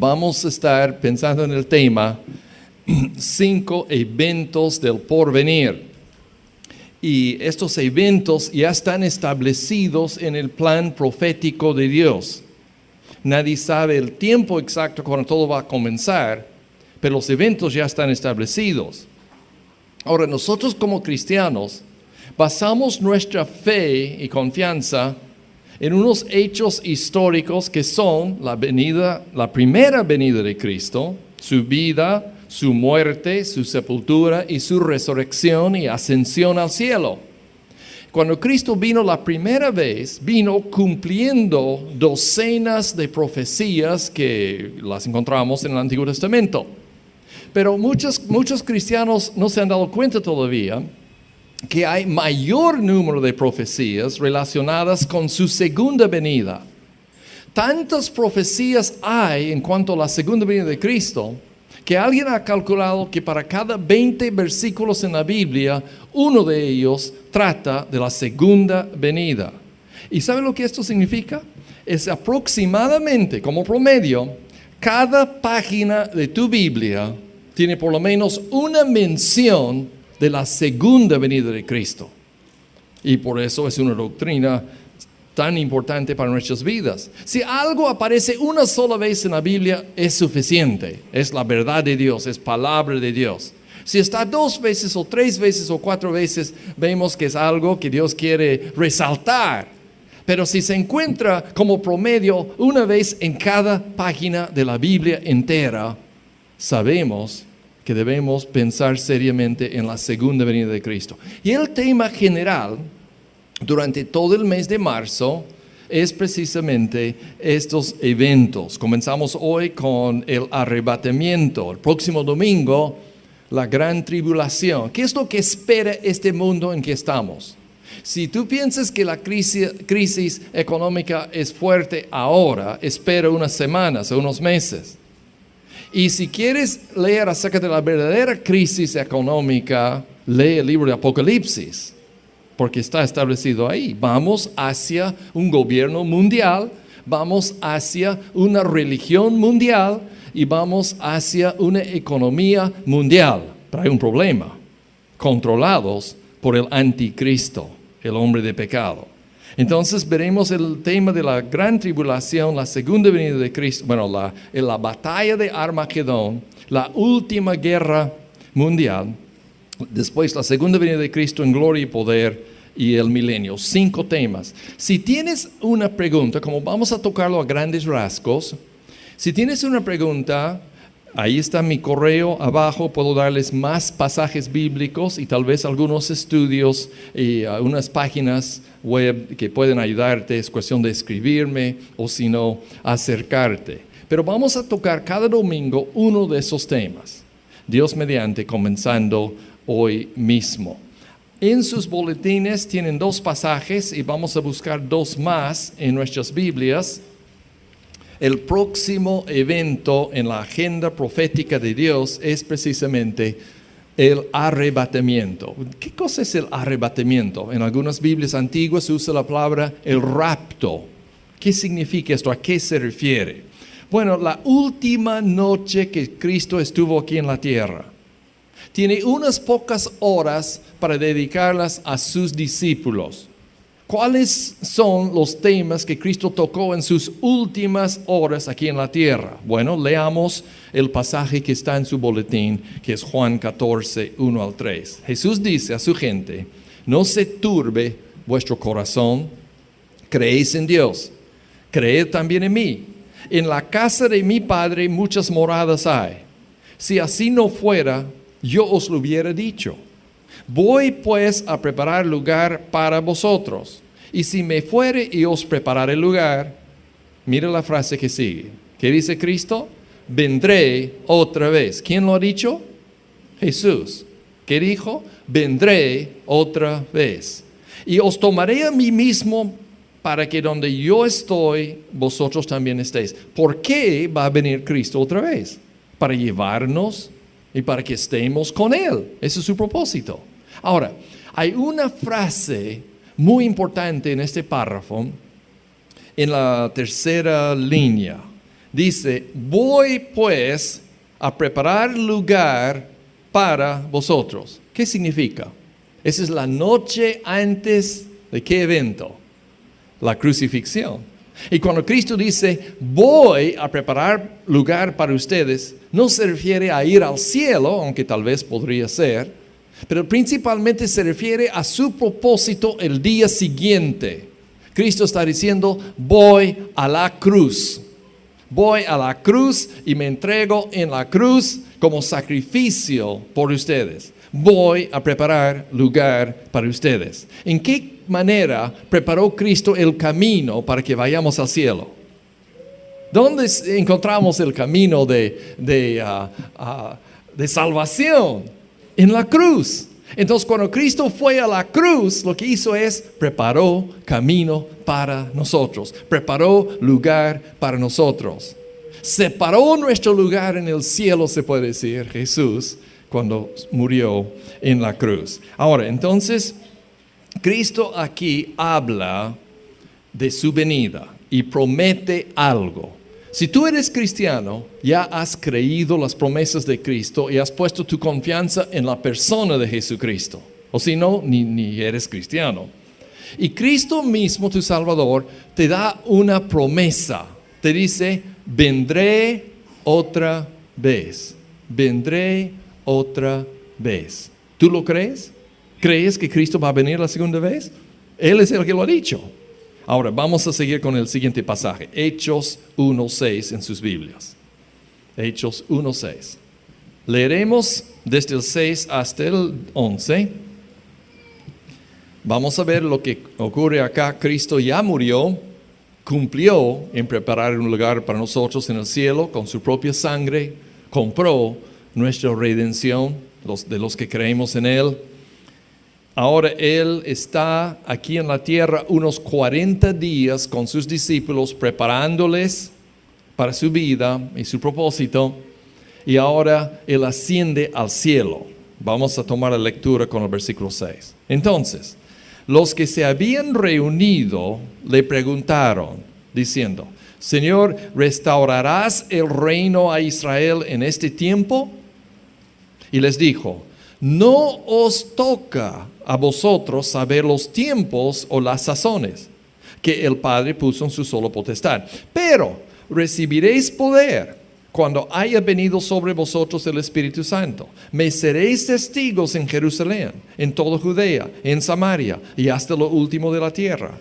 vamos a estar pensando en el tema 5 eventos del porvenir. Y estos eventos ya están establecidos en el plan profético de Dios. Nadie sabe el tiempo exacto cuando todo va a comenzar, pero los eventos ya están establecidos. Ahora, nosotros como cristianos basamos nuestra fe y confianza en unos hechos históricos que son la primera venida de Cristo, su vida, su muerte, su sepultura y su resurrección y ascensión al cielo. Cuando Cristo vino la primera vez, vino cumpliendo docenas de profecías que las encontramos en el Antiguo Testamento. Pero muchos cristianos no se han dado cuenta todavía que hay mayor número de profecías relacionadas con su segunda venida. Tantas profecías hay en cuanto a la segunda venida de Cristo, que alguien ha calculado que para cada 20 versículos en la Biblia, uno de ellos trata de la segunda venida. ¿Y saben lo que esto significa? Es aproximadamente, como promedio, cada página de tu Biblia tiene por lo menos una mención de la segunda venida de Cristo. Y por eso es una doctrina tan importante para nuestras vidas. Si algo aparece una sola vez en la Biblia, es suficiente. Es la verdad de Dios, es palabra de Dios. Si está 2 veces o 3 veces o 4 veces, vemos que es algo que Dios quiere resaltar. Pero si se encuentra como promedio una vez en cada página de la Biblia entera, sabemos que debemos pensar seriamente en la segunda venida de Cristo. Y el tema general durante todo el mes de marzo es precisamente estos eventos. Comenzamos hoy con el arrebatamiento. El próximo domingo, la gran tribulación. ¿Qué es lo que espera este mundo en que estamos? Si tú piensas que la crisis económica es fuerte ahora, espera unas semanas o unos meses. Y si quieres leer acerca de la verdadera crisis económica, lee el libro de Apocalipsis, porque está establecido ahí. Vamos hacia un gobierno mundial, vamos hacia una religión mundial y vamos hacia una economía mundial. Pero hay un problema, controlados por el anticristo, el hombre de pecado. Entonces veremos el tema de la gran tribulación, la segunda venida de Cristo, la batalla de Armagedón, la última guerra mundial, después la segunda venida de Cristo en gloria y poder y el milenio. 5 temas. Si tienes una pregunta, como vamos a tocarlo a grandes rasgos, si tienes una pregunta, ahí está mi correo abajo, puedo darles más pasajes bíblicos y tal vez algunos estudios y unas páginas web que pueden ayudarte. Es cuestión de escribirme o si no, acercarte. Pero vamos a tocar cada domingo uno de esos temas. Dios mediante, comenzando hoy mismo. En sus boletines tienen 2 pasajes y vamos a buscar 2 más en nuestras Biblias. El próximo evento en la agenda profética de Dios es precisamente el arrebatamiento. ¿Qué cosa es el arrebatamiento? En algunas Biblias antiguas se usa la palabra el rapto. ¿Qué significa esto? ¿A qué se refiere? Bueno, la última noche que Cristo estuvo aquí en la tierra, tiene unas pocas horas para dedicarlas a sus discípulos. ¿Cuáles son los temas que Cristo tocó en sus últimas horas aquí en la tierra? Bueno, leamos el pasaje que está en su boletín, que es Juan 14, 1 al 3. Jesús dice a su gente: no se turbe vuestro corazón, creéis en Dios, creed también en mí. En la casa de mi Padre muchas moradas hay. Si así no fuera, yo os lo hubiera dicho. Voy pues a preparar lugar para vosotros. Y si me fuere y os prepararé lugar, mira la frase que sigue. ¿Qué dice Cristo? Vendré otra vez. ¿Quién lo ha dicho? Jesús. ¿Qué dijo? Vendré otra vez. Y os tomaré a mí mismo para que donde yo estoy, vosotros también estéis. ¿Por qué va a venir Cristo otra vez? Para llevarnos y para que estemos con Él. Ese es su propósito. Ahora, hay una frase muy importante en este párrafo, en la tercera línea. Dice, voy pues a preparar lugar para vosotros. ¿Qué significa? Esa es la noche antes de qué evento? La crucifixión. Y cuando Cristo dice, voy a preparar lugar para ustedes, no se refiere a ir al cielo, aunque tal vez podría ser, pero principalmente se refiere a su propósito el día siguiente. Cristo está diciendo, voy a la cruz. Voy a la cruz y me entrego en la cruz como sacrificio por ustedes. Voy a preparar lugar para ustedes. ¿En qué manera preparó Cristo el camino para que vayamos al cielo? ¿Dónde encontramos el camino de salvación? En la cruz. Entonces, cuando Cristo fue a la cruz, lo que hizo es preparó camino para nosotros, preparó lugar para nosotros. Separó nuestro lugar en el cielo, se puede decir, Jesús, cuando murió en la cruz. Ahora, entonces, Cristo aquí habla de su venida y promete algo. Si tú eres cristiano, ya has creído las promesas de Cristo y has puesto tu confianza en la persona de Jesucristo. O si no, ni eres cristiano. Y Cristo mismo, tu Salvador, te da una promesa. Te dice, vendré otra vez. Vendré otra vez. ¿Tú lo crees? ¿Crees que Cristo va a venir la segunda vez? Él es el que lo ha dicho. Ahora, vamos a seguir con el siguiente pasaje. Hechos 1:6 en sus Biblias. Hechos 1:6. Leeremos desde el 6 hasta el 11. Vamos a ver lo que ocurre acá. Cristo ya murió, cumplió en preparar un lugar para nosotros en el cielo con su propia sangre, compró nuestra redención, de los que creemos en Él. Ahora Él está aquí en la tierra unos 40 días con sus discípulos preparándoles para su vida y su propósito. Y ahora Él asciende al cielo. Vamos a tomar la lectura con el versículo 6. Entonces, los que se habían reunido le preguntaron, diciendo, Señor, ¿restaurarás el reino a Israel en este tiempo? Y les dijo, no os toca a vosotros saber los tiempos o las sazones que el Padre puso en su sola potestad. Pero recibiréis poder cuando haya venido sobre vosotros el Espíritu Santo. Me seréis testigos en Jerusalén, en toda Judea, en Samaria y hasta lo último de la tierra.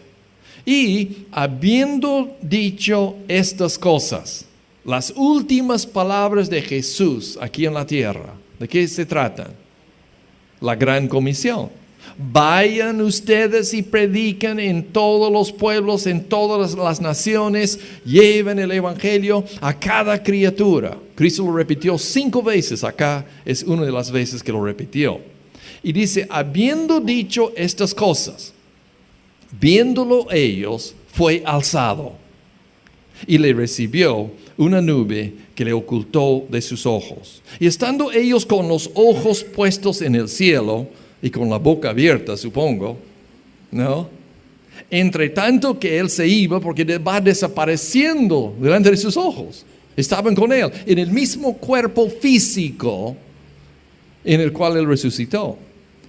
Y habiendo dicho estas cosas, las últimas palabras de Jesús aquí en la tierra, ¿de qué se tratan? La gran comisión. Vayan ustedes y predican en todos los pueblos, en todas las naciones, lleven el evangelio a cada criatura. Cristo lo repitió 5 veces, acá es una de las veces que lo repitió. Y dice, habiendo dicho estas cosas, viéndolo ellos, fue alzado y le recibió una nube que le ocultó de sus ojos. Y estando ellos con los ojos puestos en el cielo, y con la boca abierta, supongo, ¿no? Entre tanto que él se iba, porque va desapareciendo delante de sus ojos. Estaban con él, en el mismo cuerpo físico en el cual él resucitó.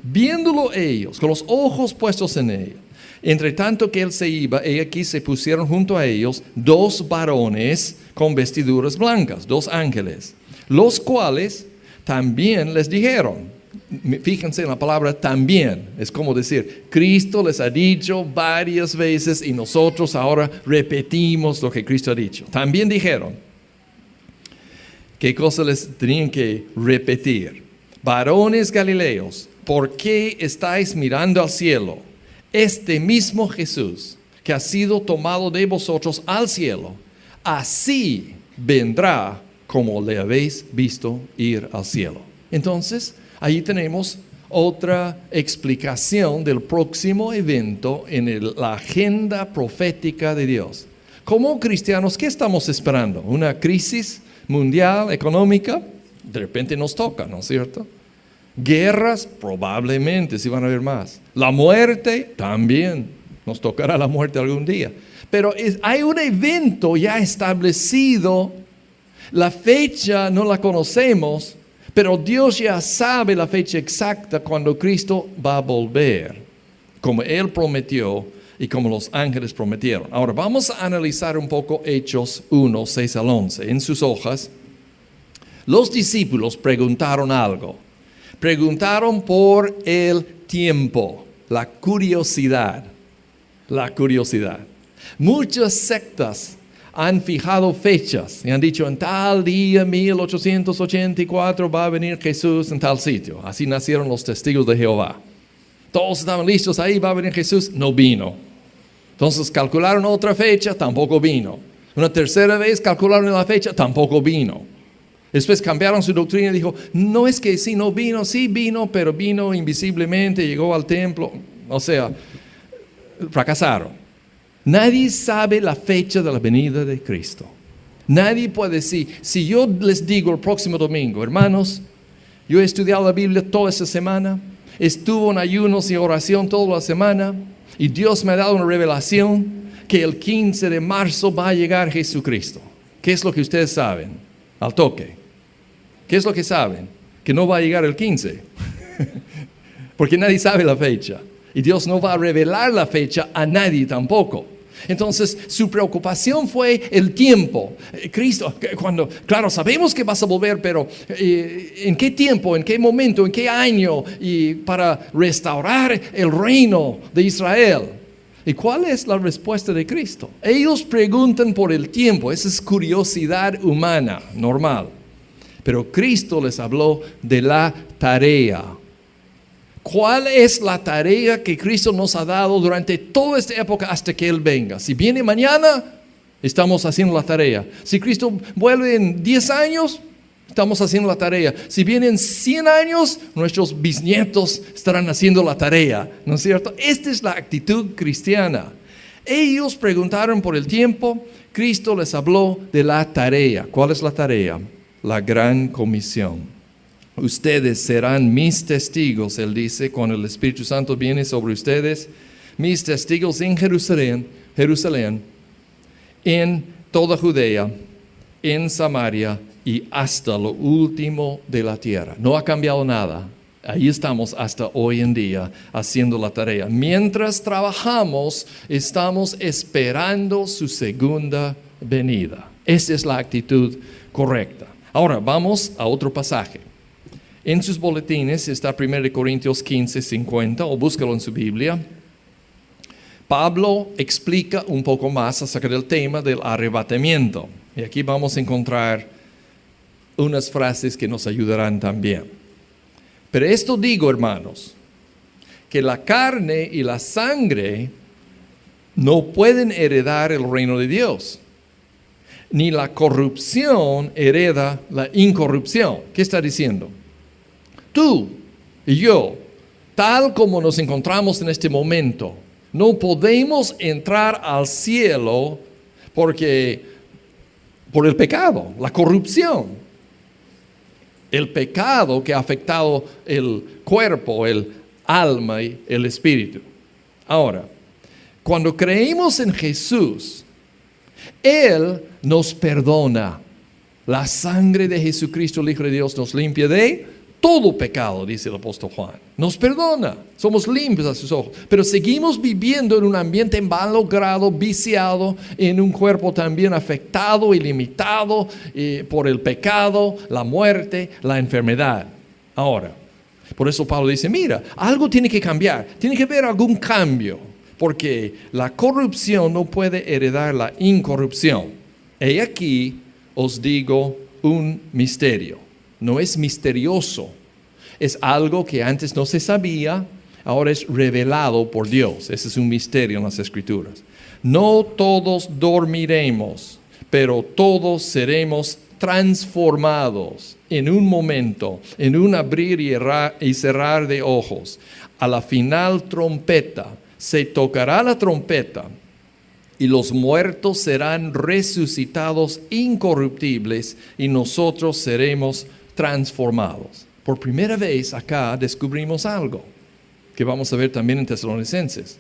Viéndolo ellos, con los ojos puestos en él, entre tanto que él se iba, he aquí se pusieron junto a ellos 2 varones con vestiduras blancas, 2 ángeles, los cuales también les dijeron. Fíjense en la palabra también, es como decir, Cristo les ha dicho varias veces y nosotros ahora repetimos lo que Cristo ha dicho. También dijeron, ¿qué cosa les tenían que repetir? Varones galileos, ¿por qué estáis mirando al cielo? Este mismo Jesús que ha sido tomado de vosotros al cielo, así vendrá como le habéis visto ir al cielo. Entonces, ahí tenemos otra explicación del próximo evento en la agenda profética de Dios. Como cristianos, ¿qué estamos esperando? ¿Una crisis mundial, económica? De repente nos toca, ¿no es cierto? Guerras, probablemente, si van a haber más. La muerte, también. Nos tocará la muerte algún día. Pero hay un evento ya establecido. La fecha no la conocemos, pero Dios ya sabe la fecha exacta cuando Cristo va a volver, como Él prometió y como los ángeles prometieron. Ahora vamos a analizar un poco Hechos 1, 6 al 11. En sus hojas, los discípulos preguntaron algo. Preguntaron por el tiempo, la curiosidad. La curiosidad. Muchas sectas han fijado fechas y han dicho en tal día 1884 va a venir Jesús en tal sitio. Así nacieron los testigos de Jehová. Todos estaban listos ahí, va a venir Jesús, no vino. Entonces calcularon otra fecha, tampoco vino. Una tercera vez calcularon la fecha, tampoco vino. Después cambiaron su doctrina y dijo, no es que sí, no vino, sí vino, pero vino invisiblemente, llegó al templo. O sea, fracasaron. Nadie sabe la fecha de la venida de Cristo. Nadie puede decir, si yo les digo el próximo domingo, hermanos, yo he estudiado la Biblia toda esta semana, estuve en ayunos y oración toda la semana, y Dios me ha dado una revelación que el 15 de marzo va a llegar Jesucristo. ¿Qué es lo que ustedes saben? Al toque. ¿Qué es lo que saben? Que no va a llegar el 15. Porque nadie sabe la fecha. Y Dios no va a revelar la fecha a nadie tampoco. Entonces, su preocupación fue el tiempo. Cristo, claro, sabemos que vas a volver, pero ¿en qué tiempo, en qué momento, en qué año? Y para restaurar el reino de Israel. ¿Y cuál es la respuesta de Cristo? Ellos preguntan por el tiempo. Esa es curiosidad humana, normal. Pero Cristo les habló de la tarea. ¿Cuál es la tarea que Cristo nos ha dado durante toda esta época hasta que Él venga? Si viene mañana, estamos haciendo la tarea. Si Cristo vuelve en 10 años, estamos haciendo la tarea. Si vienen 100 años, nuestros bisnietos estarán haciendo la tarea. ¿No es cierto? Esta es la actitud cristiana. Ellos preguntaron por el tiempo, Cristo les habló de la tarea. ¿Cuál es la tarea? La gran comisión. Ustedes serán mis testigos, Él dice, cuando el Espíritu Santo viene sobre ustedes, mis testigos en Jerusalén, en toda Judea, en Samaria y hasta lo último de la tierra. No ha cambiado nada. Ahí estamos hasta hoy en día haciendo la tarea. Mientras trabajamos, estamos esperando su segunda venida. Esa es la actitud correcta. Ahora vamos a otro pasaje. En sus boletines está 1 Corintios 15, 50, o búscalo en su Biblia. Pablo explica un poco más acerca del tema del arrebatamiento. Y aquí vamos a encontrar unas frases que nos ayudarán también. Pero esto digo, hermanos, que la carne y la sangre no pueden heredar el reino de Dios, ni la corrupción hereda la incorrupción. ¿Qué está diciendo? Tú y yo, tal como nos encontramos en este momento, no podemos entrar al cielo por el pecado, la corrupción. El pecado que ha afectado el cuerpo, el alma y el espíritu. Ahora, cuando creemos en Jesús, Él nos perdona. La sangre de Jesucristo, el Hijo de Dios, nos limpia de todo pecado, dice el apóstol Juan. Nos perdona, somos limpios a sus ojos. Pero seguimos viviendo en un ambiente malogrado, viciado, en un cuerpo también afectado y limitado por el pecado, la muerte, la enfermedad. Ahora, por eso Pablo dice, mira, algo tiene que cambiar, tiene que haber algún cambio, porque la corrupción no puede heredar la incorrupción. He aquí os digo un misterio. No es misterioso, es algo que antes no se sabía, ahora es revelado por Dios. Ese es un misterio en las Escrituras. No todos dormiremos, pero todos seremos transformados en un momento, en un abrir y cerrar de ojos. A la final trompeta, se tocará la trompeta y los muertos serán resucitados incorruptibles y nosotros seremos transformados. Por primera vez acá descubrimos algo que vamos a ver también en Tesalonicenses.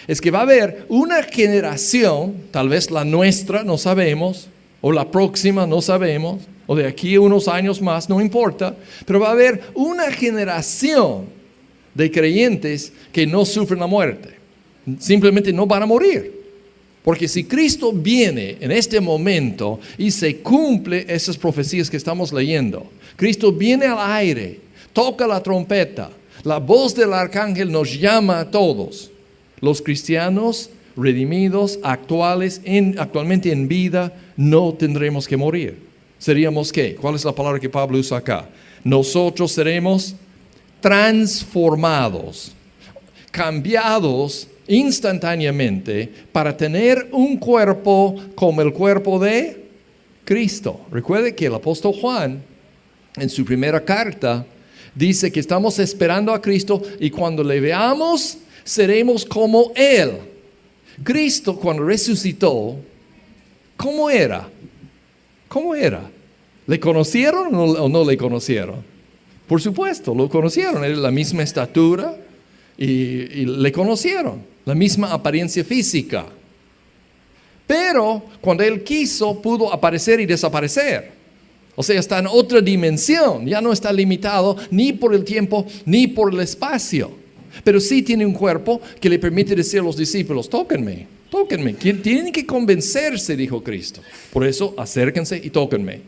es que va a haber una generación, tal vez la nuestra, no sabemos, o la próxima, no sabemos, o de aquí a unos años más, no importa, pero va a haber una generación de creyentes que no sufren la muerte. Simplemente no van a morir. Porque si Cristo viene en este momento y se cumple esas profecías que estamos leyendo, Cristo viene al aire, toca la trompeta, la voz del arcángel nos llama a todos. Los cristianos redimidos, actualmente en vida, no tendremos que morir. ¿Seríamos qué? ¿Cuál es la palabra que Pablo usa acá? Nosotros seremos transformados, cambiados instantáneamente para tener un cuerpo como el cuerpo de Cristo. Recuerde que el apóstol Juan, en su primera carta, dice que estamos esperando a Cristo y cuando le veamos, seremos como Él. Cristo, cuando resucitó, ¿cómo era? ¿Cómo era? ¿Le conocieron o no le conocieron? Por supuesto, lo conocieron. Era la misma estatura y le conocieron. La misma apariencia física. Pero cuando Él quiso, pudo aparecer y desaparecer. O sea, está en otra dimensión. Ya no está limitado ni por el tiempo ni por el espacio. Pero sí tiene un cuerpo que le permite decir a los discípulos, tóquenme, tóquenme. Tienen que convencerse, dijo Cristo. Por eso, acérquense y tóquenme.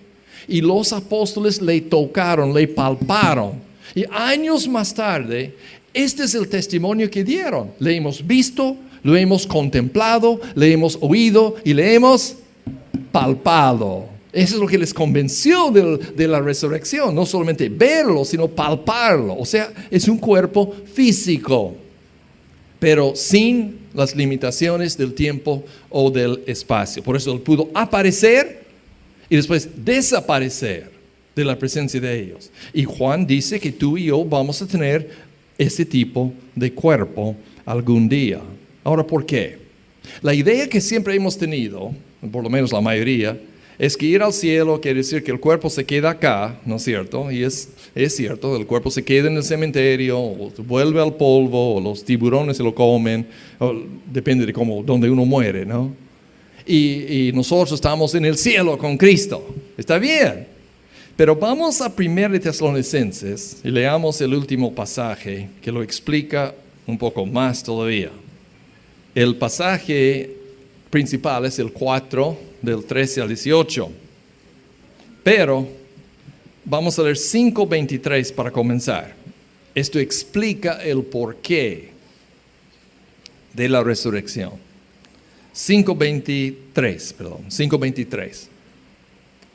Y los apóstoles le tocaron, le palparon. Y años más tarde, este es el testimonio que dieron. Le hemos visto, lo hemos contemplado, le hemos oído y le hemos palpado. Eso es lo que les convenció de la resurrección. No solamente verlo, sino palparlo. O sea, es un cuerpo físico, pero sin las limitaciones del tiempo o del espacio. Por eso Él pudo aparecer y después desaparecer de la presencia de ellos. Y Juan dice que tú y yo vamos a tener ese tipo de cuerpo algún día. Ahora, ¿por qué? La idea que siempre hemos tenido, por lo menos la mayoría, es que ir al cielo quiere decir que el cuerpo se queda acá, ¿no es cierto? Y es cierto, el cuerpo se queda en el cementerio, o vuelve al polvo, o los tiburones se lo comen, depende de dónde uno muere, ¿no? Y nosotros estamos en el cielo con Cristo. Está bien. Pero vamos a 1 Tesalonicenses y leamos el último pasaje que lo explica un poco más todavía. El pasaje principal es el 4, del 13 al 18. Pero vamos a leer 5:23 para comenzar. Esto explica el porqué de la resurrección. 5:23.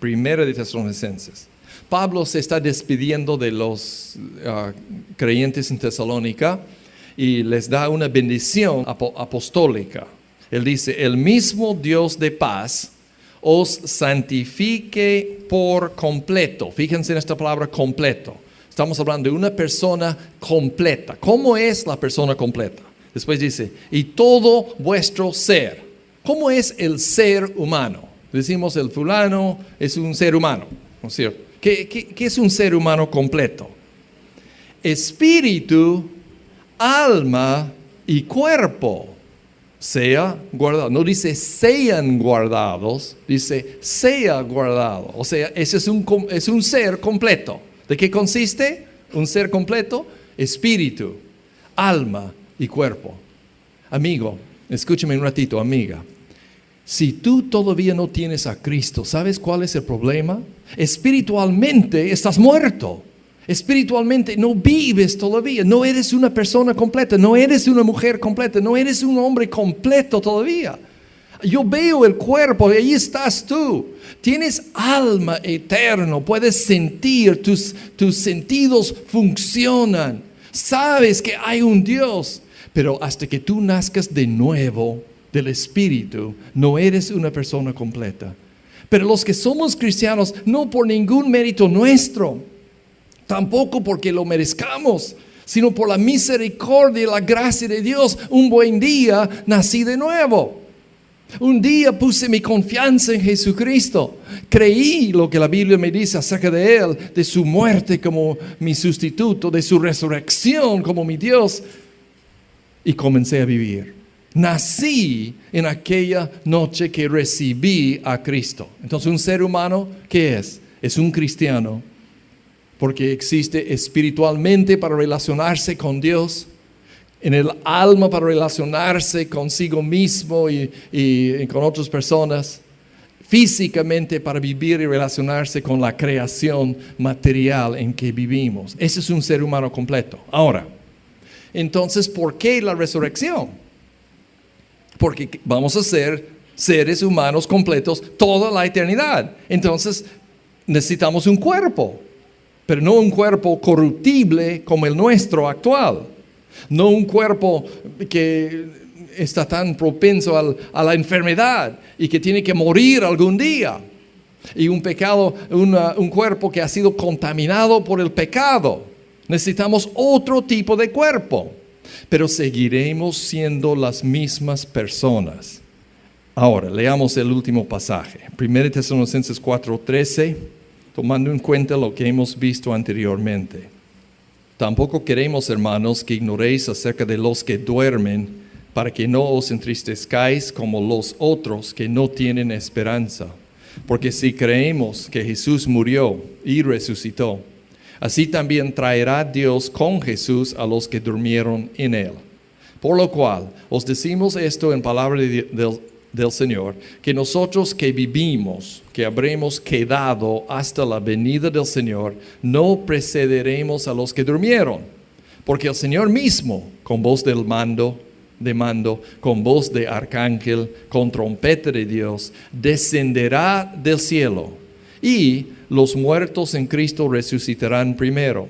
1 de Tesalonicenses. Pablo se está despidiendo de los creyentes en Tesalónica y les da una bendición apostólica. Él dice, el mismo Dios de paz os santifique por completo. Fíjense en esta palabra completo. Estamos hablando de una persona completa. ¿Cómo es la persona completa? Después dice, y todo vuestro ser. ¿Cómo es el ser humano? Decimos el fulano es un ser humano, ¿no es cierto? ¿Qué es un ser humano completo? Espíritu, alma y cuerpo. Sea guardado. No dice sean guardados, dice sea guardado. O sea, ese es un ser completo. ¿De qué consiste un ser completo? Espíritu, alma y cuerpo. Amigo, escúchame un ratito, amiga. Si tú todavía no tienes a Cristo, ¿sabes cuál es el problema? Espiritualmente estás muerto. Espiritualmente no vives todavía, no eres una persona completa, no eres una mujer completa, no eres un hombre completo todavía. Yo veo el cuerpo y ahí estás tú. Tienes alma eterna, puedes sentir, tus sentidos funcionan. Sabes que hay un Dios, pero hasta que tú nazcas de nuevo del Espíritu, no eres una persona completa. Pero los que somos cristianos, no por ningún mérito nuestro, tampoco porque lo merezcamos, sino por la misericordia y la gracia de Dios. Un buen día nací de nuevo. Un día puse mi confianza en Jesucristo. Creí lo que la Biblia me dice acerca de Él, de su muerte como mi sustituto, de su resurrección como mi Dios. Y comencé a vivir. Nací en aquella noche que recibí a Cristo. Entonces, un ser humano, ¿qué es? Es un cristiano, porque existe espiritualmente para relacionarse con Dios, en el alma para relacionarse consigo mismo y con otras personas, físicamente para vivir y relacionarse con la creación material en que vivimos. Ese es un ser humano completo. Ahora, entonces, ¿por qué la resurrección? Porque vamos a ser seres humanos completos toda la eternidad. Entonces, necesitamos un cuerpo, pero no un cuerpo corruptible como el nuestro actual. No un cuerpo que está tan propenso a la enfermedad y que tiene que morir algún día. Y un cuerpo que ha sido contaminado por el pecado. Necesitamos otro tipo de cuerpo, pero seguiremos siendo las mismas personas. Ahora, leamos el último pasaje. 1 Tesalonicenses 4:13, tomando en cuenta lo que hemos visto anteriormente. Tampoco queremos, hermanos, que ignoréis acerca de los que duermen, para que no os entristezcáis como los otros que no tienen esperanza. Porque si creemos que Jesús murió y resucitó, así también traerá Dios con Jesús a los que durmieron en él. Por lo cual, os decimos esto en palabra del Señor, que nosotros que vivimos, que habremos quedado hasta la venida del Señor, no precederemos a los que durmieron. Porque el Señor mismo, con voz de mando, con voz de arcángel, con trompeta de Dios, descenderá del cielo, y los muertos en Cristo resucitarán primero.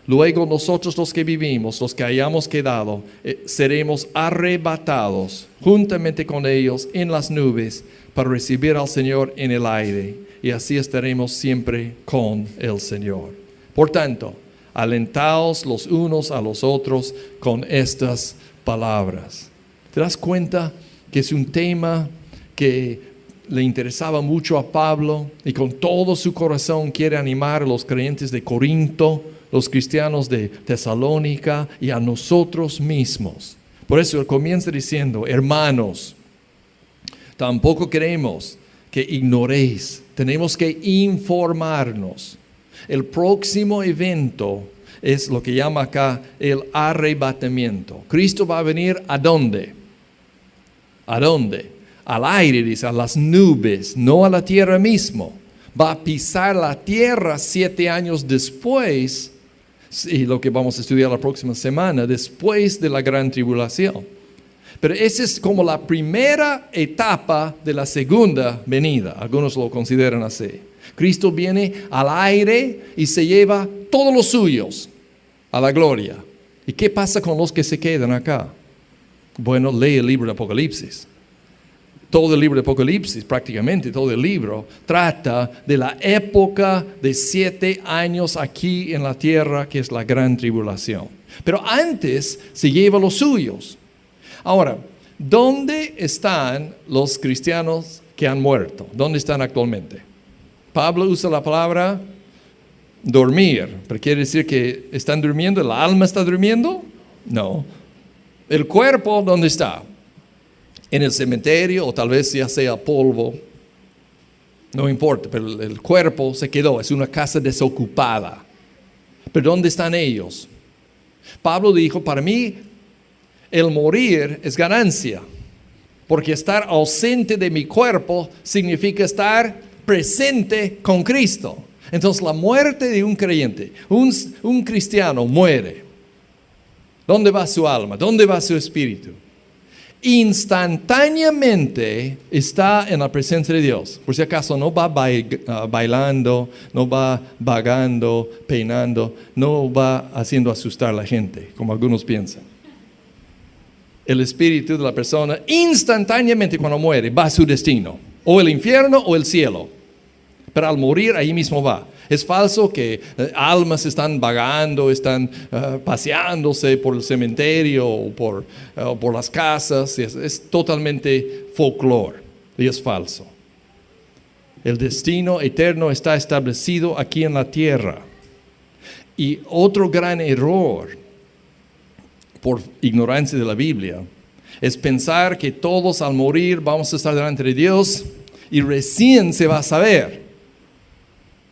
Luego nosotros los que vivimos, los que hayamos quedado, seremos arrebatados juntamente con ellos en las nubes para recibir al Señor en el aire, y así estaremos siempre con el Señor. Por tanto, alentaos los unos a los otros con estas palabras. ¿Te das cuenta que es un tema que le interesaba mucho a Pablo y con todo su corazón quiere animar a los creyentes de Corinto, los cristianos de Tesalónica y a nosotros mismos? Por eso él comienza diciendo: hermanos, tampoco queremos que ignoréis, tenemos que informarnos. El próximo evento es lo que llama acá el arrebatamiento. Cristo va a venir ¿a dónde? ¿A dónde? Al aire, dice, a las nubes, no a la tierra mismo. Va a pisar la tierra 7 años después, y lo que vamos a estudiar la próxima semana, después de la gran tribulación. Pero esa es como la primera etapa de la segunda venida. Algunos lo consideran así. Cristo viene al aire y se lleva todos los suyos a la gloria. ¿Y qué pasa con los que se quedan acá? Bueno, lee el libro de Apocalipsis. Todo el libro de Apocalipsis, prácticamente todo el libro, trata de la época de 7 años aquí en la tierra, que es la gran tribulación. Pero antes se lleva los suyos. Ahora, ¿dónde están los cristianos que han muerto? ¿Dónde están actualmente? Pablo usa la palabra dormir, pero quiere decir que están durmiendo, ¿el alma está durmiendo? No. ¿El cuerpo dónde está? En el cementerio, o tal vez ya sea polvo, no importa, pero el cuerpo se quedó, es una casa desocupada. ¿Pero dónde están ellos? Pablo dijo: para mí el morir es ganancia, porque estar ausente de mi cuerpo significa estar presente con Cristo. Entonces la muerte de un creyente, un cristiano muere. ¿Dónde va su alma? ¿Dónde va su espíritu? Instantáneamente está en la presencia de Dios. Por si acaso no va bailando, no va vagando, peinando, no va haciendo asustar a la gente, como algunos piensan. El espíritu de la persona instantáneamente cuando muere va a su destino, o el infierno o el cielo. Pero al morir ahí mismo va. Es falso que almas están vagando, están paseándose por el cementerio o por las casas. Es totalmente folclore y es falso. El destino eterno está establecido aquí en la tierra. Y otro gran error por ignorancia de la Biblia Es pensar que todos al morir vamos a estar delante de Dios y recién se va a saber.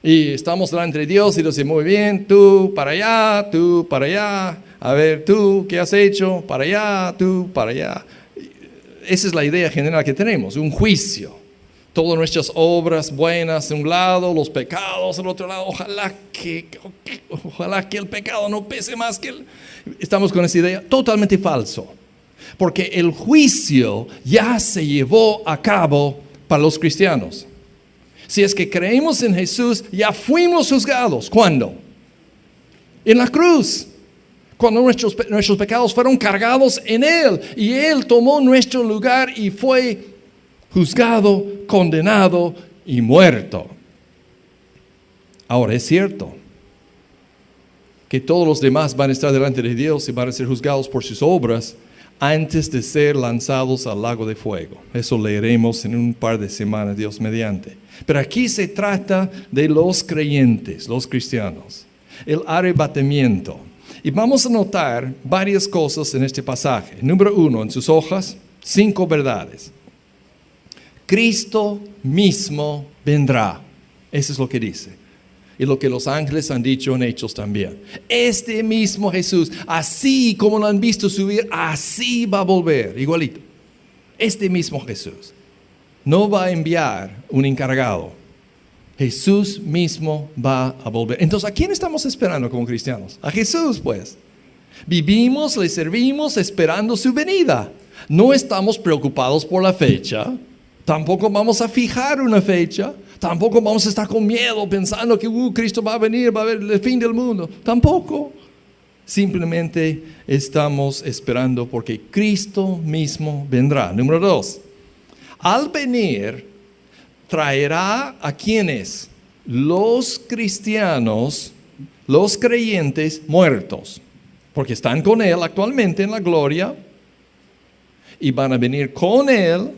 Y estamos delante de Dios y dice, muy bien, tú para allá, a ver, tú, ¿qué has hecho? Para allá, tú, para allá. Esa es la idea general que tenemos, un juicio. Todas nuestras obras buenas de un lado, los pecados del otro lado. Ojalá que el pecado no pese más que el... Estamos con esa idea totalmente falso. Porque el juicio ya se llevó a cabo para los cristianos. Si es que creemos en Jesús, ya fuimos juzgados. ¿Cuándo? En la cruz. Cuando nuestros pecados fueron cargados en Él. Y Él tomó nuestro lugar y fue juzgado, condenado y muerto. Ahora es cierto que todos los demás van a estar delante de Dios y van a ser juzgados por sus obras antes de ser lanzados al lago de fuego. Eso leeremos en un par de semanas, Dios mediante. Pero aquí se trata de los creyentes, los cristianos, el arrebatamiento. Y vamos a notar varias cosas en este pasaje. Número 1, en sus hojas, 5 verdades. Cristo mismo vendrá. Eso es lo que dice. Y lo que los ángeles han dicho en Hechos también. Este mismo Jesús, así como lo han visto subir, así va a volver, igualito. Este mismo Jesús no va a enviar un encargado. Jesús mismo va a volver. Entonces, ¿a quién estamos esperando como cristianos? A Jesús, pues. Vivimos, le servimos esperando su venida. No estamos preocupados por la fecha. Tampoco vamos a fijar una fecha. Tampoco vamos a estar con miedo pensando que Cristo va a venir, va a haber el fin del mundo. Tampoco. Simplemente estamos esperando porque Cristo mismo vendrá. Número 2. Al venir, traerá a quienes? Los cristianos, los creyentes muertos. Porque están con Él actualmente en la gloria. Y van a venir con Él.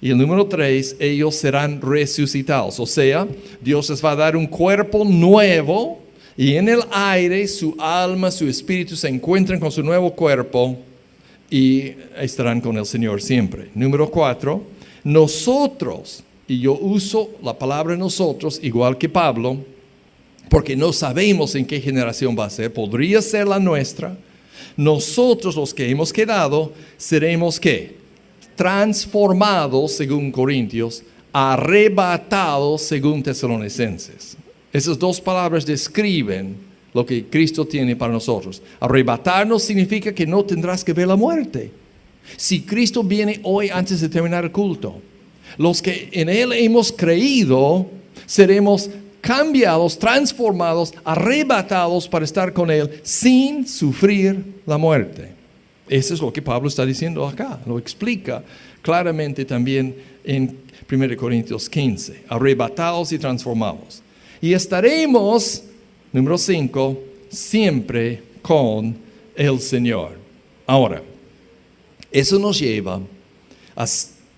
Y el número 3, ellos serán resucitados. O sea, Dios les va a dar un cuerpo nuevo. Y en el aire su alma, su espíritu se encuentran con su nuevo cuerpo. Y estarán con el Señor siempre. Número 4, nosotros, y yo uso la palabra nosotros igual que Pablo, porque no sabemos en qué generación va a ser. Podría ser la nuestra. Nosotros los que hemos quedado, seremos ¿qué? Transformados, según Corintios, arrebatados, según Tesalonicenses. Esas dos palabras describen lo que Cristo tiene para nosotros. Arrebatarnos significa que no tendrás que ver la muerte. Si Cristo viene hoy antes de terminar el culto, los que en Él hemos creído, seremos cambiados, transformados, arrebatados para estar con Él sin sufrir la muerte. Eso es lo que Pablo está diciendo acá. Lo explica claramente también en 1 Corintios 15. Arrebatados y transformados. Y estaremos, número 5, siempre con el Señor. Ahora, eso nos lleva a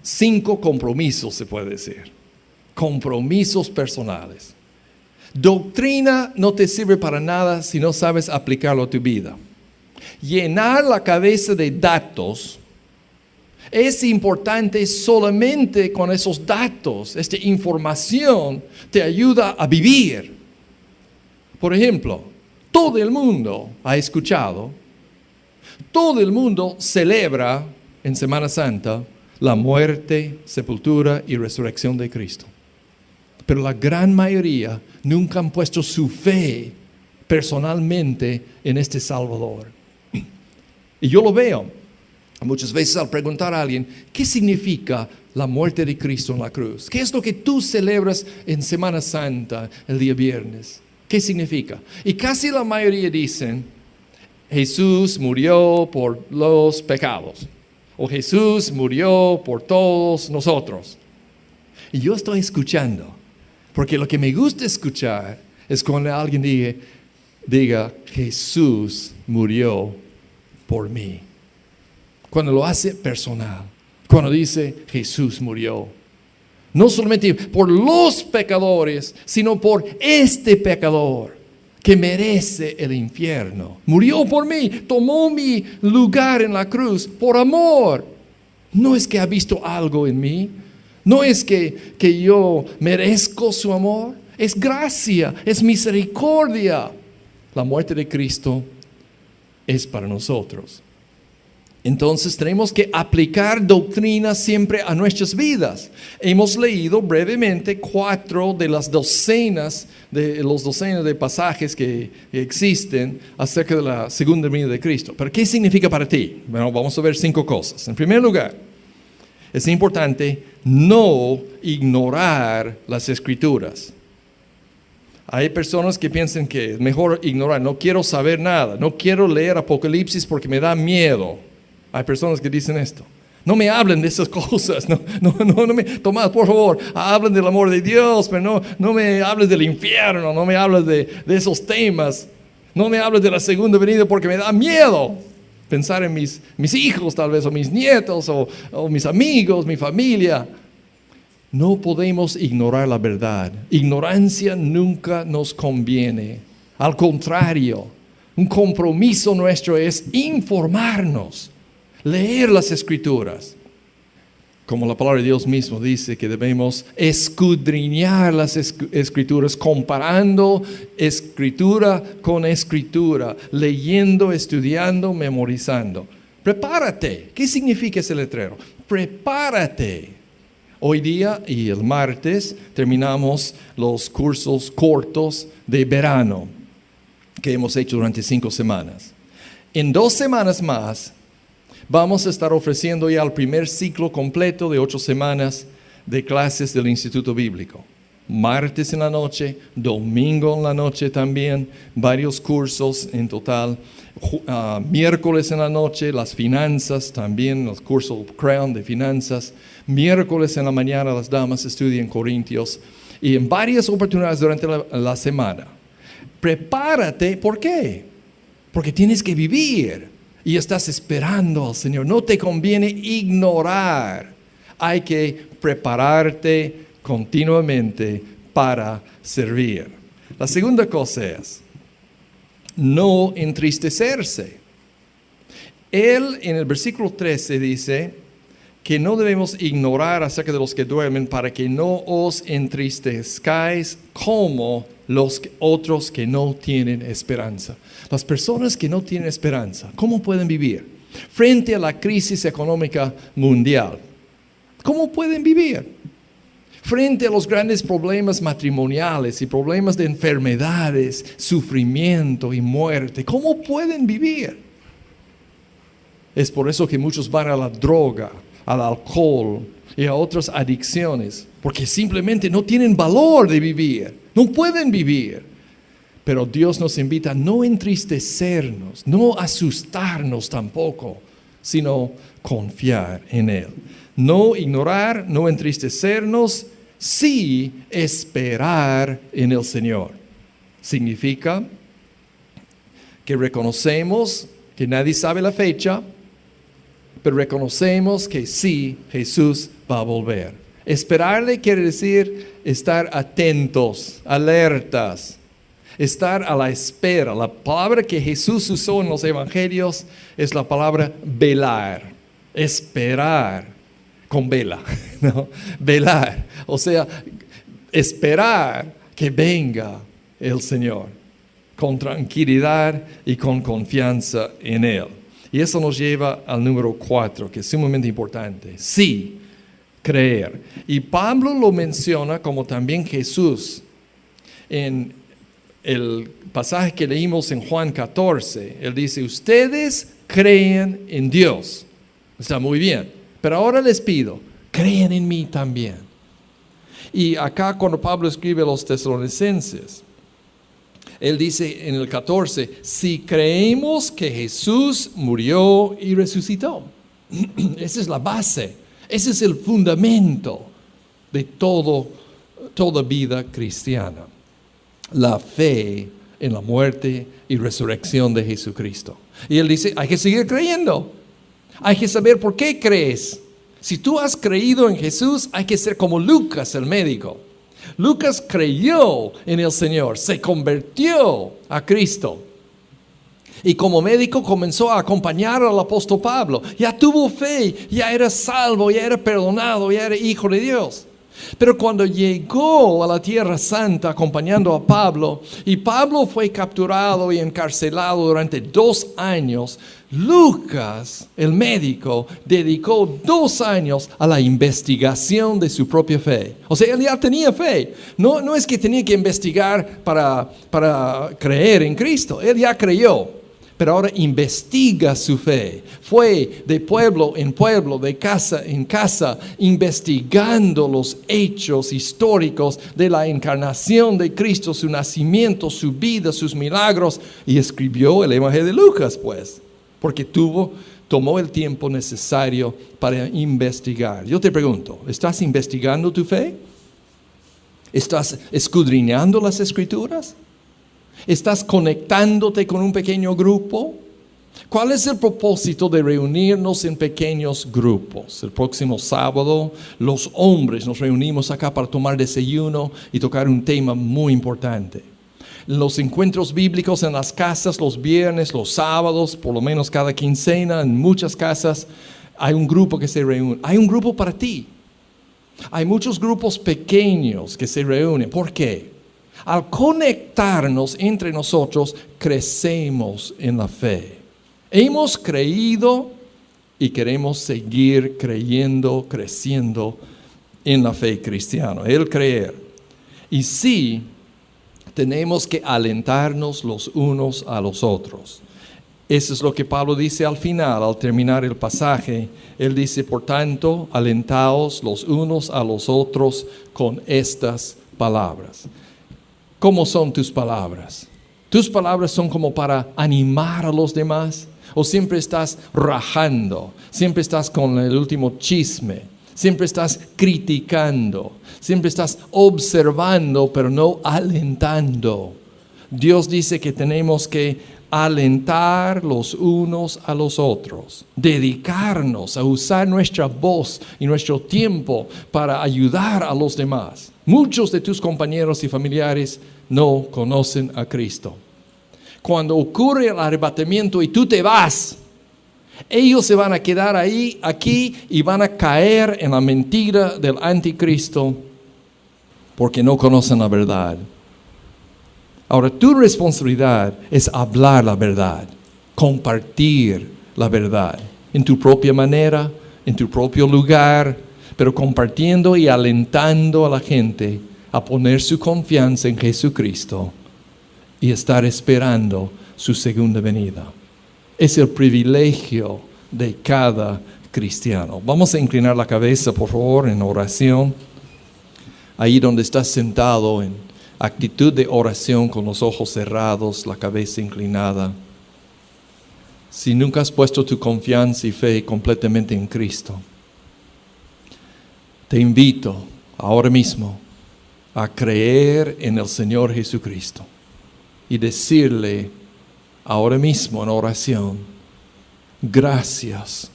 5 compromisos, se puede decir. Compromisos personales. Doctrina no te sirve para nada si no sabes aplicarlo a tu vida. Llenar la cabeza de datos es importante solamente con esos datos. Esta información te ayuda a vivir. Por ejemplo, todo el mundo ha escuchado, todo el mundo celebra en Semana Santa la muerte, sepultura y resurrección de Cristo. Pero la gran mayoría nunca han puesto su fe personalmente en este Salvador. Y yo lo veo muchas veces al preguntar a alguien, ¿qué significa la muerte de Cristo en la cruz? ¿Qué es lo que tú celebras en Semana Santa el día viernes? ¿Qué significa? Y casi la mayoría dicen, Jesús murió por los pecados. O Jesús murió por todos nosotros. Y yo estoy escuchando, porque lo que me gusta escuchar es cuando alguien diga Jesús murió por mí. Cuando lo hace personal. Cuando dice Jesús murió. No solamente por los pecadores, sino por este pecador que merece el infierno. Murió por mí, tomó mi lugar en la cruz por amor. No es que ha visto algo en mí, no es que yo merezco su amor, es gracia, es misericordia. La muerte de Cristo es para nosotros. Entonces tenemos que aplicar doctrina siempre a nuestras vidas. Hemos leído brevemente 4 de las docenas de pasajes que existen acerca de la segunda venida de Cristo. ¿Pero qué significa para ti? Bueno, vamos a ver 5 cosas. En primer lugar, es importante no ignorar las Escrituras. Hay personas que piensan que es mejor ignorar, no quiero saber nada, no quiero leer Apocalipsis porque me da miedo. Hay personas que dicen esto. No me hablen de esas cosas, no me, Tomás, por favor, hablen del amor de Dios, pero no me hables del infierno, no me hables de esos temas, no me hables de la segunda venida porque me da miedo pensar en mis hijos tal vez, o mis nietos, o mis amigos, mi familia. No podemos ignorar la verdad. Ignorancia nunca nos conviene. Al contrario, un compromiso nuestro es informarnos, leer las Escrituras. Como la palabra de Dios mismo dice que debemos escudriñar las Escrituras, comparando Escritura con Escritura, leyendo, estudiando, memorizando. Prepárate. ¿Qué significa ese letrero? Prepárate. Hoy día y el martes terminamos los cursos cortos de verano que hemos hecho durante 5 semanas. En 2 semanas más vamos a estar ofreciendo ya el primer ciclo completo de 8 semanas de clases del Instituto Bíblico. Martes en la noche, domingo en la noche también, varios cursos en total. Miércoles en la noche, las finanzas también, los cursos Crown de finanzas. Miércoles en la mañana las damas estudian Corintios. Y en varias oportunidades durante la semana. Prepárate, ¿por qué? Porque tienes que vivir y estás esperando al Señor. No te conviene ignorar. Hay que prepararte continuamente para servir. La segunda cosa es no entristecerse. Él en el versículo 13 dice que no debemos ignorar acerca de los que duermen para que no os entristezcáis como los otros que no tienen esperanza. Las personas que no tienen esperanza, ¿cómo pueden vivir? Frente a la crisis económica mundial, ¿cómo pueden vivir? Frente a los grandes problemas matrimoniales y problemas de enfermedades, sufrimiento y muerte, ¿cómo pueden vivir? Es por eso que muchos van a la droga, al alcohol y a otras adicciones, porque simplemente no tienen valor de vivir, no pueden vivir. Pero Dios nos invita a no entristecernos, no asustarnos tampoco, sino confiar en Él. No ignorar, no entristecernos, sí esperar en el Señor. Significa que reconocemos que nadie sabe la fecha, pero reconocemos que sí, Jesús va a volver. Esperarle quiere decir estar atentos, alertas, estar a la espera. La palabra que Jesús usó en los evangelios es la palabra velar, esperar con vela, ¿no? Velar, o sea, esperar que venga el Señor con tranquilidad y con confianza en Él. Y eso nos lleva al número 4, que es sumamente importante. Sí, creer. Y Pablo lo menciona como también Jesús. En el pasaje que leímos en Juan 14, él dice, ustedes creen en Dios. Está muy bien. Pero ahora les pido, crean en mí también. Y acá cuando Pablo escribe a los tesalonicenses, él dice en el 14, si creemos que Jesús murió y resucitó. Esa es la base, ese es el fundamento de toda vida cristiana. La fe en la muerte y resurrección de Jesucristo. Y él dice, hay que seguir creyendo. Hay que saber por qué crees. Si tú has creído en Jesús, hay que ser como Lucas, el médico. Lucas creyó en el Señor, se convirtió a Cristo. Y como médico comenzó a acompañar al apóstol Pablo. Ya tuvo fe, ya era salvo, ya era perdonado, ya era hijo de Dios. Pero cuando llegó a la Tierra Santa acompañando a Pablo, y Pablo fue capturado y encarcelado durante 2 años, Lucas, el médico, dedicó 2 años a la investigación de su propia fe. O sea, él ya tenía fe. No es que tenía que investigar para creer en Cristo. Él ya creyó. Pero ahora investiga su fe. Fue de pueblo en pueblo, de casa en casa, investigando los hechos históricos de la encarnación de Cristo, su nacimiento, su vida, sus milagros, y escribió el Evangelio de Lucas, pues, porque tomó el tiempo necesario para investigar. Yo te pregunto, ¿estás investigando tu fe? ¿Estás escudriñando las Escrituras? ¿Estás conectándote con un pequeño grupo? ¿Cuál es el propósito de reunirnos en pequeños grupos? El próximo sábado, los hombres nos reunimos acá para tomar desayuno y tocar un tema muy importante. Los encuentros bíblicos en las casas, los viernes, los sábados, por lo menos cada quincena, en muchas casas, hay un grupo que se reúne. Hay un grupo para ti. Hay muchos grupos pequeños que se reúnen. ¿Por qué? Al conectarnos entre nosotros, crecemos en la fe. Hemos creído y queremos seguir creyendo, creciendo en la fe cristiana, el creer. Y sí, tenemos que alentarnos los unos a los otros. Eso es lo que Pablo dice al final, al terminar el pasaje. Él dice, por tanto, alentaos los unos a los otros con estas palabras. ¿Cómo son tus palabras? ¿Tus palabras son como para animar a los demás? ¿O siempre estás rajando? ¿Siempre estás con el último chisme? ¿Siempre estás criticando? ¿Siempre estás observando pero no alentando? Dios dice que tenemos que alentar los unos a los otros, dedicarnos a usar nuestra voz y nuestro tiempo para ayudar a los demás. Muchos de tus compañeros y familiares no conocen a Cristo. Cuando ocurre el arrebatamiento y tú te vas, ellos se van a quedar aquí y van a caer en la mentira del anticristo porque no conocen la verdad. Ahora, tu responsabilidad es hablar la verdad, compartir la verdad, en tu propia manera, en tu propio lugar, pero compartiendo y alentando a la gente a poner su confianza en Jesucristo y estar esperando su segunda venida. Es el privilegio de cada cristiano. Vamos a inclinar la cabeza, por favor, en oración. Ahí donde estás sentado, en actitud de oración con los ojos cerrados, la cabeza inclinada. Si nunca has puesto tu confianza y fe completamente en Cristo, te invito ahora mismo a creer en el Señor Jesucristo y decirle ahora mismo en oración, gracias,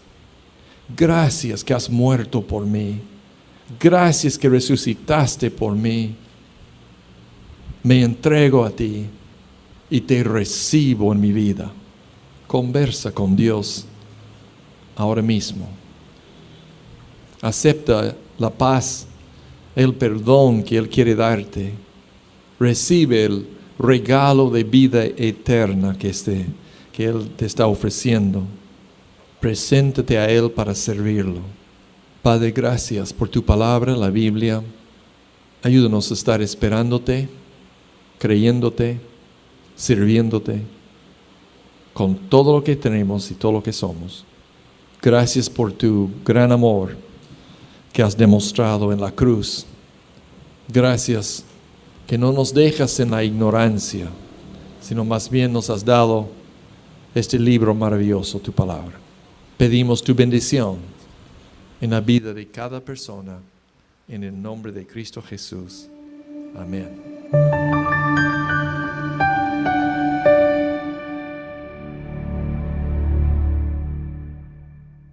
gracias que has muerto por mí, gracias que resucitaste por mí, me entrego a ti y te recibo en mi vida. Conversa con Dios ahora mismo. Acepta la paz, el perdón que Él quiere darte. Recibe el regalo de vida eterna que Él te está ofreciendo. Preséntate a Él para servirlo. Padre, gracias por tu palabra, la Biblia. Ayúdanos a estar esperándote, creyéndote, sirviéndote con todo lo que tenemos y todo lo que somos. Gracias por tu gran amor que has demostrado en la cruz. Gracias que no nos dejas en la ignorancia, sino más bien nos has dado este libro maravilloso, tu palabra. Pedimos tu bendición en la vida de cada persona, en el nombre de Cristo Jesús. Amén.